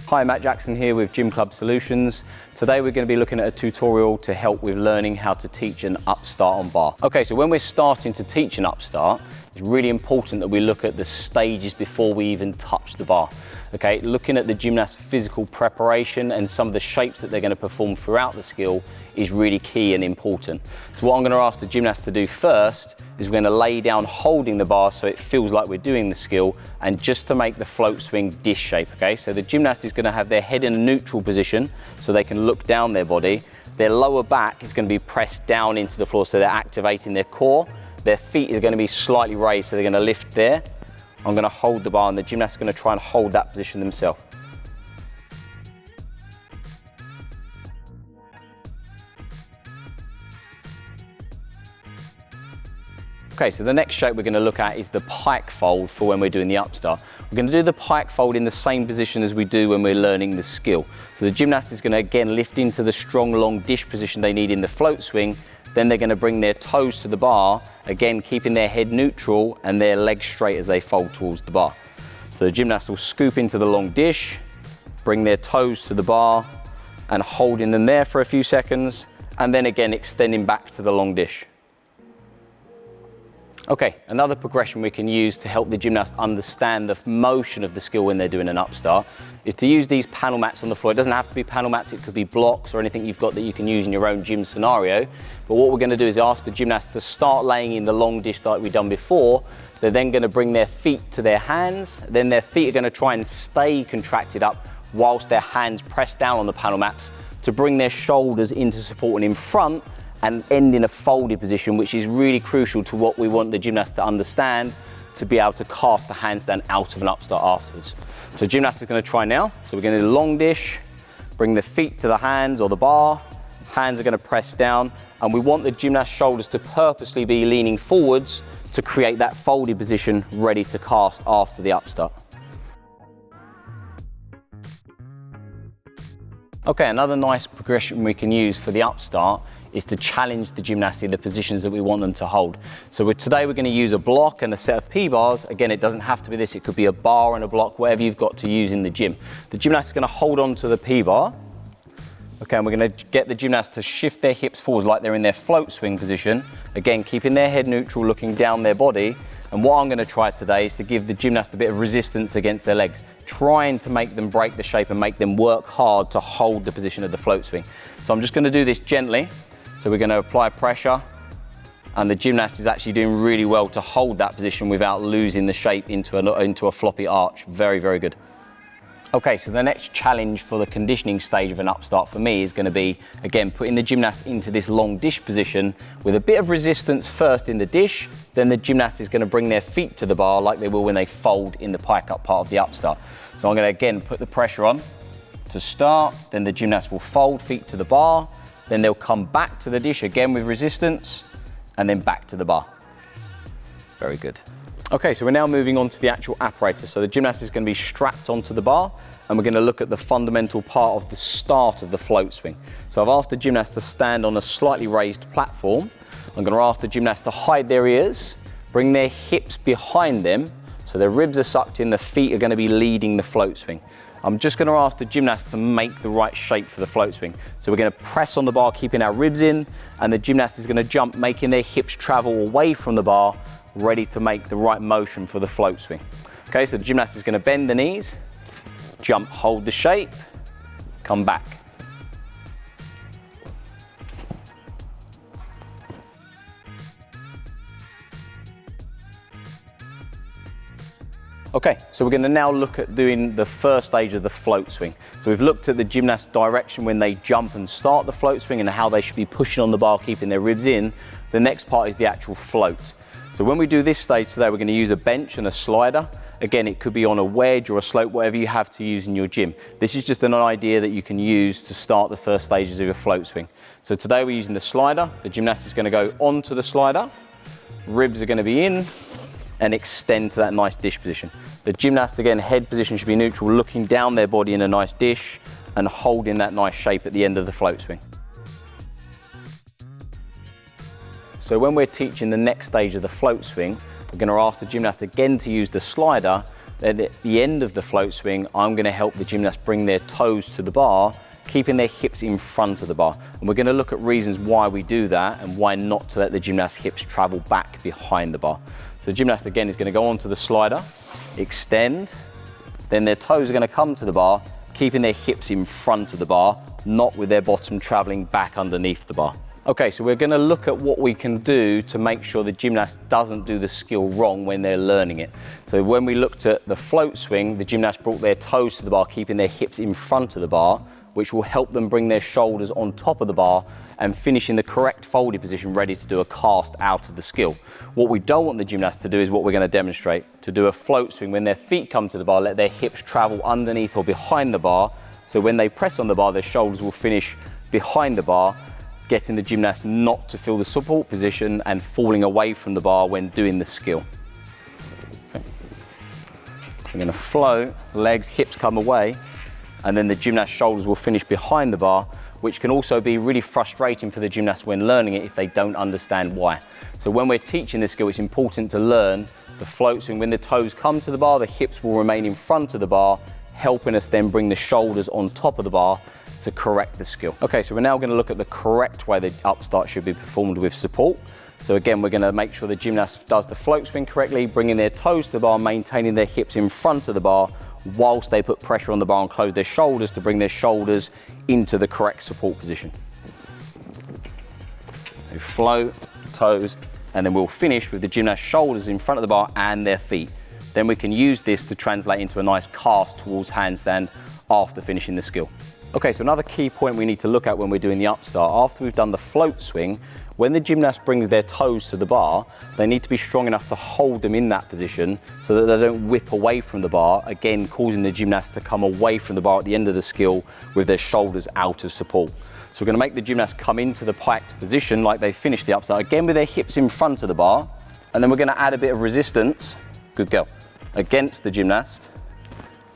Hi, Matt Jackson here with Gym Club Solutions. Today we're going to be looking at a tutorial to help with learning how to teach an upstart on bar. Okay, so when we're starting to teach an upstart, it's really important that we look at the stages before we even touch the bar. Okay, looking at the gymnast's physical preparation and some of the shapes that they're going to perform throughout the skill is really key and important. So what I'm going to ask the gymnast to do first is we're going to lay down holding the bar so it feels like we're doing the skill, and just to make the float swing disc shape. Okay, so the gymnast is going to have their head in a neutral position so they can look down their body. Their lower back is going to be pressed down into the floor, so they're activating their core. Their feet are going to be slightly raised, so they're going to lift there. I'm going to hold the bar and the gymnast is going to try and hold that position themselves. Okay, so the next shape we're going to look at is the pike fold for when we're doing the upstart. We're going to do the pike fold in the same position as we do when we're learning the skill. So the gymnast is going to again lift into the strong long dish position they need in the float swing. Then they're going to bring their toes to the bar, again keeping their head neutral and their legs straight as they fold towards the bar. So the gymnast will scoop into the long dish, bring their toes to the bar and holding them there for a few seconds, and then again extending back to the long dish. Okay, another progression we can use to help the gymnast understand the motion of the skill when they're doing an upstart is to use these panel mats on the floor. It doesn't have to be panel mats, it could be blocks or anything you've got that you can use in your own gym scenario. But what we're going to do is ask the gymnast to start laying in the long dish like we've done before. They're then going to bring their feet to their hands, then their feet are going to try and stay contracted up whilst their hands press down on the panel mats to bring their shoulders into support and in front, and end in a folded position, which is really crucial to what we want the gymnast to understand to be able to cast the handstand out of an upstart afterwards. So gymnast is going to try now. So we're going to do the long dish, bring the feet to the hands or the bar, hands are going to press down, and we want the gymnast's shoulders to purposely be leaning forwards to create that folded position ready to cast after the upstart. Okay, another nice progression we can use for the upstart is to challenge the gymnast in the positions that we want them to hold. So today we're going to use a block and a set of P-bars. Again, it doesn't have to be this, it could be a bar and a block, whatever you've got to use in the gym. The gymnast is going to hold on to the P-bar. Okay, and we're going to get the gymnast to shift their hips forwards like they're in their float swing position. Again, keeping their head neutral, looking down their body. And what I'm going to try today is to give the gymnast a bit of resistance against their legs, trying to make them break the shape and make them work hard to hold the position of the float swing. So I'm just going to do this gently. So we're going to apply pressure, and the gymnast is actually doing really well to hold that position without losing the shape into a floppy arch. Very, very good. Okay, so the next challenge for the conditioning stage of an upstart for me is going to be, again, putting the gymnast into this long dish position with a bit of resistance first in the dish, then the gymnast is going to bring their feet to the bar like they will when they fold in the pike up part of the upstart. So I'm going to again put the pressure on to start, then the gymnast will fold feet to the bar, then they'll come back to the dish again with resistance, and then back to the bar. Very good. Okay, so we're now moving on to the actual apparatus. So the gymnast is going to be strapped onto the bar, and we're going to look at the fundamental part of the start of the float swing. So I've asked the gymnast to stand on a slightly raised platform. I'm going to ask the gymnast to hide their ears, bring their hips behind them, so their ribs are sucked in, the feet are going to be leading the float swing. I'm just going to ask the gymnast to make the right shape for the float swing. So we're going to press on the bar, keeping our ribs in, and the gymnast is going to jump, making their hips travel away from the bar, ready to make the right motion for the float swing. Okay, so the gymnast is going to bend the knees, jump, hold the shape, come back. Okay, so we're going to now look at doing the first stage of the float swing. So we've looked at the gymnast's direction when they jump and start the float swing and how they should be pushing on the bar, keeping their ribs in. The next part is the actual float. So when we do this stage today, we're going to use a bench and a slider. Again, it could be on a wedge or a slope, whatever you have to use in your gym. This is just an idea that you can use to start the first stages of your float swing. So today we're using the slider. The gymnast is going to go onto the slider. Ribs are going to be in and extend to that nice dish position. The gymnast, again, head position should be neutral, looking down their body in a nice dish and holding that nice shape at the end of the float swing. So when we're teaching the next stage of the float swing, we're going to ask the gymnast again to use the slider Then at the end of the float swing, I'm going to help the gymnast bring their toes to the bar, keeping their hips in front of the bar. And we're going to look at reasons why we do that and why not to let the gymnast's hips travel back behind the bar. So the gymnast again is going to go onto the slider, extend, then their toes are going to come to the bar, keeping their hips in front of the bar, not with their bottom traveling back underneath the bar. Okay, so we're going to look at what we can do to make sure the gymnast doesn't do the skill wrong when they're learning it. So when we looked at the float swing, the gymnast brought their toes to the bar, keeping their hips in front of the bar, which will help them bring their shoulders on top of the bar and finish in the correct folded position, ready to do a cast out of the skill. What we don't want the gymnast to do is what we're going to demonstrate, to do a float swing. When their feet come to the bar, let their hips travel underneath or behind the bar, so when they press on the bar, their shoulders will finish behind the bar, getting the gymnast not to feel the support position and falling away from the bar when doing the skill. Okay. We're going to float, legs, hips come away, and then the gymnast's shoulders will finish behind the bar, which can also be really frustrating for the gymnast when learning it if they don't understand why. So when we're teaching this skill, it's important to learn the float swing. When the toes come to the bar, the hips will remain in front of the bar, helping us then bring the shoulders on top of the bar to correct the skill. Okay, so we're now going to look at the correct way the upstart should be performed with support. So again, we're going to make sure the gymnast does the float swing correctly, bringing their toes to the bar, maintaining their hips in front of the bar, whilst they put pressure on the bar and close their shoulders to bring their shoulders into the correct support position. So float, toes, and then we'll finish with the gymnast's shoulders in front of the bar and their feet. Then we can use this to translate into a nice cast towards handstand after finishing the skill. Okay, so another key point we need to look at when we're doing the upstart, after we've done the float swing, when the gymnast brings their toes to the bar, they need to be strong enough to hold them in that position so that they don't whip away from the bar, again causing the gymnast to come away from the bar at the end of the skill with their shoulders out of support. So we're going to make the gymnast come into the piked position like they finished the upstart, again with their hips in front of the bar, and then we're going to add a bit of resistance, good girl, against the gymnast,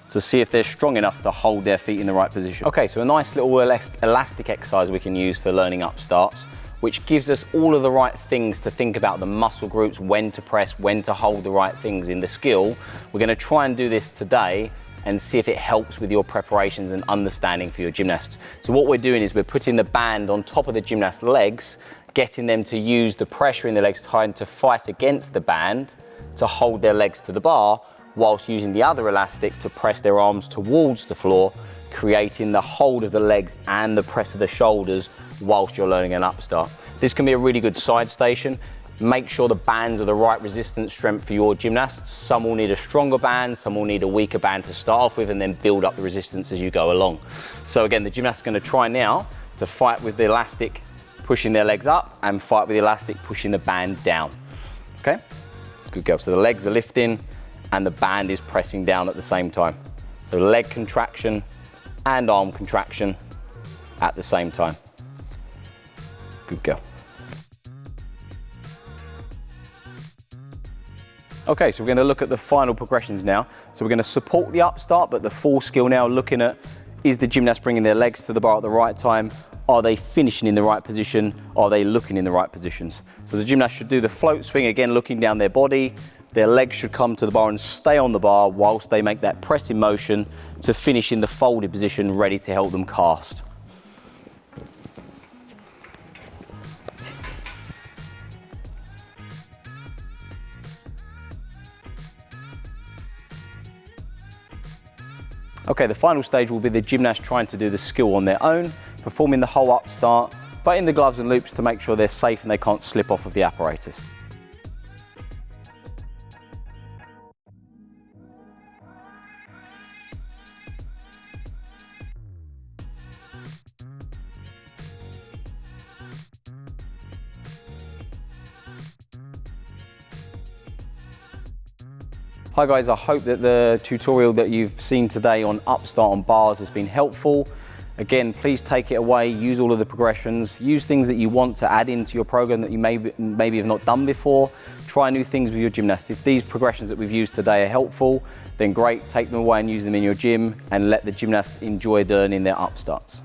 to see if they're strong enough to hold their feet in the right position. Okay, so a nice little elastic exercise we can use for learning upstarts, which gives us all of the right things to think about the muscle groups, when to press, when to hold the right things in the skill. We're going to try and do this today and see if it helps with your preparations and understanding for your gymnasts. So what we're doing is we're putting the band on top of the gymnast's legs, getting them to use the pressure in the legs, trying to fight against the band to hold their legs to the bar, whilst using the other elastic to press their arms towards the floor, creating the hold of the legs and the press of the shoulders whilst you're learning an upstart. This can be a really good side station. Make sure the bands are the right resistance strength for your gymnasts. Some will need a stronger band, some will need a weaker band to start off with, and then build up the resistance as you go along. So again, the gymnast is going to try now to fight with the elastic pushing their legs up and fight with the elastic pushing the band down. Okay, good girl. So the legs are lifting and the band is pressing down at the same time. So leg contraction and arm contraction at the same time. Good girl. Okay, so we're going to look at the final progressions now. So we're going to support the upstart, but the full skill now, looking at, is the gymnast bringing their legs to the bar at the right time? Are they finishing in the right position? Are they looking in the right positions? So the gymnast should do the float swing, again looking down their body. Their legs should come to the bar and stay on the bar whilst they make that pressing motion to finish in the folded position, ready to help them cast. Okay, the final stage will be the gymnast trying to do the skill on their own, performing the whole upstart, but in the gloves and loops to make sure they're safe and they can't slip off of the apparatus. Hi guys, I hope that the tutorial that you've seen today on upstart on bars has been helpful. Again, please take it away, use all of the progressions, use things that you want to add into your program that you maybe have not done before. Try new things with your gymnasts. If these progressions that we've used today are helpful, then great, take them away and use them in your gym and let the gymnast enjoy learning their upstarts.